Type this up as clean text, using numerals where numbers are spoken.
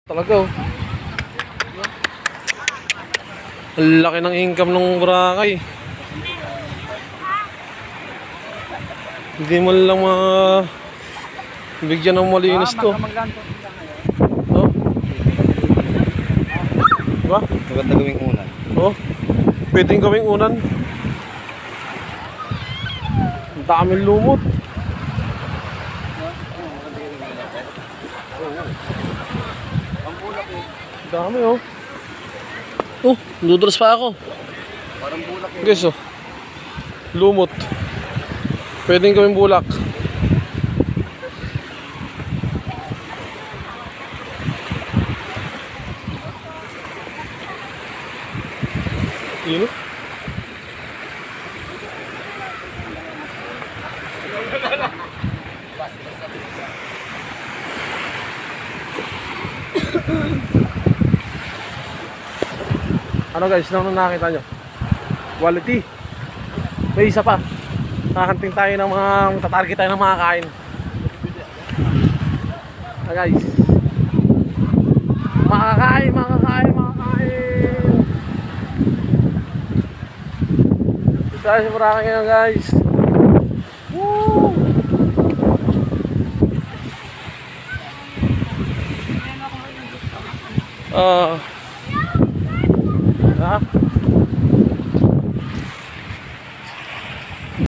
Talaga oh. Ang laki ng income ng Boracay. Hindi mo lang bigyan ng malinis to. Oh. Diba? Maganda gawing unan. Oh. Pwedeng gawing unan. Ang daming lumot. Ang dami oh. Oh, dudulas pa ako. Parang bulak yun. Guys oh. Lumot. Pwedeng gawing bulak. Yun oh. Ano guys, ano nakita nyo? Quality. May isa pa. Nakakanting tayo ng mga tatarget tayo ng mga kain. Guys. Makakain. Guys, maraming ngayon guys. Woo! Ha?